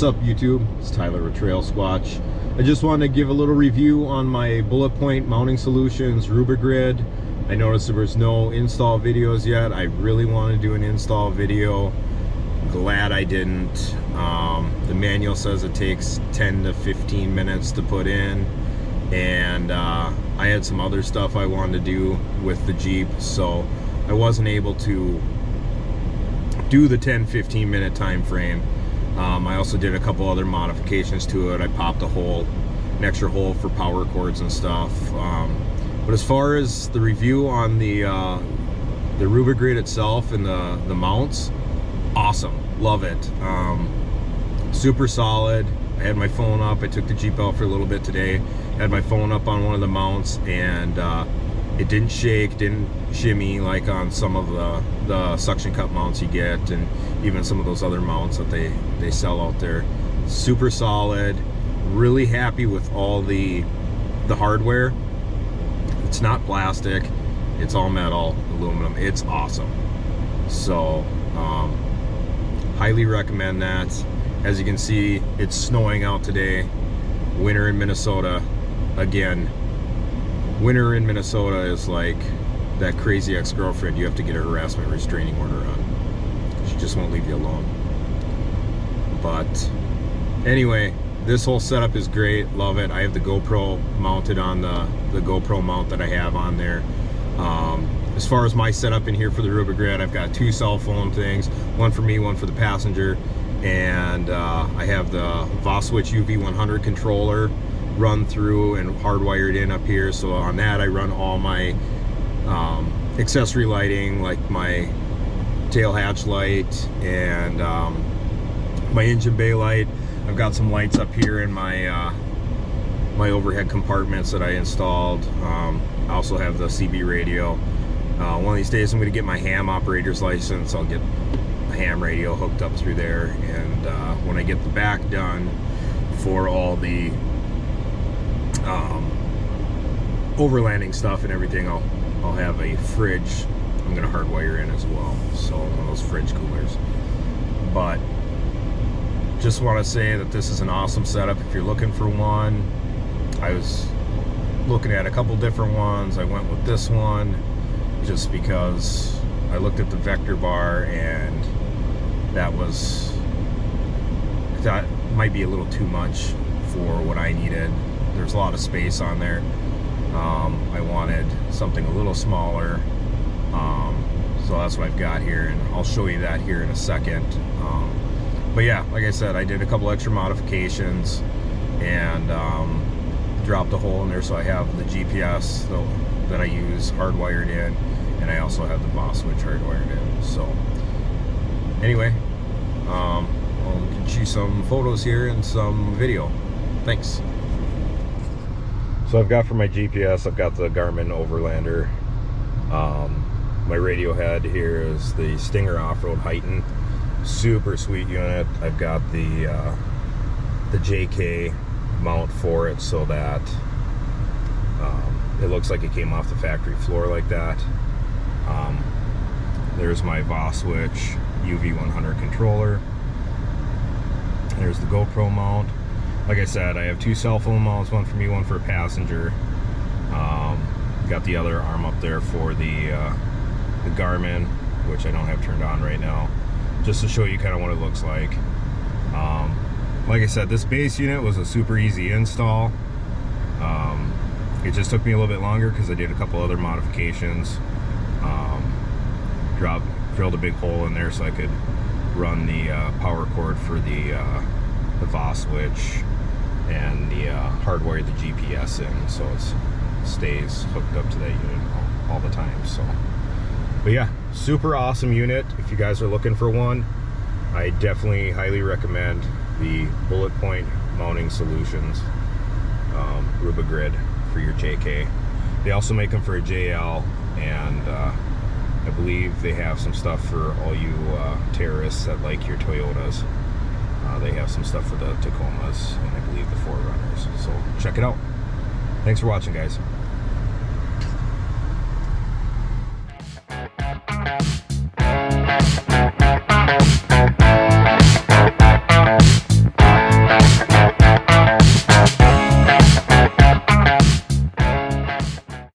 What's up, YouTube? It's Tyler with Trail Squatch. I just wanted to give a little review on my Bulletpoint mounting solutions, RubiGrid. I noticed there was no install videos yet. I really want to do an install video. Glad I didn't. The manual says it takes 10 to 15 minutes to put in, and I had some other stuff I wanted to do with the Jeep, so I wasn't able to do the 10-15 minute time frame. I also did a couple other modifications to it. I popped an extra hole for power cords and stuff. But as far as the review on the RubiGrid itself and the mounts, awesome, love it. Super solid. I had my phone up. I took the Jeep out for a little bit today. Had my phone up on one of the mounts, and it didn't shake, didn't shimmy like on some of the suction cup mounts you get, and even some of those other mounts that they sell out there. Super solid. Really happy with all the hardware. It's not plastic, it's all metal, aluminum. It's awesome. So highly recommend that. As you can see, it's snowing out today. Winter in Minnesota. Again, winter in Minnesota is like that crazy ex-girlfriend you have to get a harassment restraining order on. She just won't leave you alone. But anyway, this whole setup is great. Love it. I have the GoPro mounted on the GoPro mount that I have on there. As far as my setup in here for the RubiGrid, I've got two cell phone things, one for me, one for the passenger, and I have the Voswitch UV100 controller run through and hardwired in up here. So on that I run all my accessory lighting, like my tail hatch light and my engine bay light. I've got some lights up here in my my overhead compartments that I installed. I also have the CB radio. One of these days I'm going to get my ham operator's license. I'll get a ham radio hooked up through there, and when I get the back done for all the overlanding stuff and everything, I'll have a fridge I'm going to hardwire in as well, so one of those fridge coolers. But just want to say that this is an awesome setup if you're looking for one. I was looking at a couple different ones. I went with this one just because I looked at the vector bar, and that might be a little too much for what I needed. There's a lot of space on there. I wanted something a little smaller, so that's what I've got here, and I'll show you that here in a second. But yeah, like I said, I did a couple extra modifications and dropped a hole in there, so I have the GPS that I use hardwired in, and I also have the Voswitch hardwired in. So anyway, I'll get you some photos here and some video. Thanks. So I've got for my GPS, I've got the Garmin Overlander. My radio head here is the Stinger Off-Road Heighten. Super sweet unit. I've got the JK mount for it, so that it looks like it came off the factory floor like that. There's my Voswitch UV100 controller. There's the GoPro mount. Like I said, I have two cell phone mounts, one for me, one for a passenger. Got the other arm up there for the Garmin, which I don't have turned on right now, just to show you kind of what it looks like. Like I said, this base unit was a super easy install. It just took me a little bit longer because I did a couple other modifications. Drilled a big hole in there so I could run the power cord for the Voswitch, and the hardwire the GPS in, so it stays hooked up to that unit all the time. So, but yeah, super awesome unit. If you guys are looking for one, I definitely highly recommend the Bulletpoint mounting solutions, RubiGrid for your JK. They also make them for a JL, and I believe they have some stuff for all you terrorists that like your Toyotas. They have some stuff for the Tacomas, and I believe the 4Runners. So check it out. Thanks for watching, guys.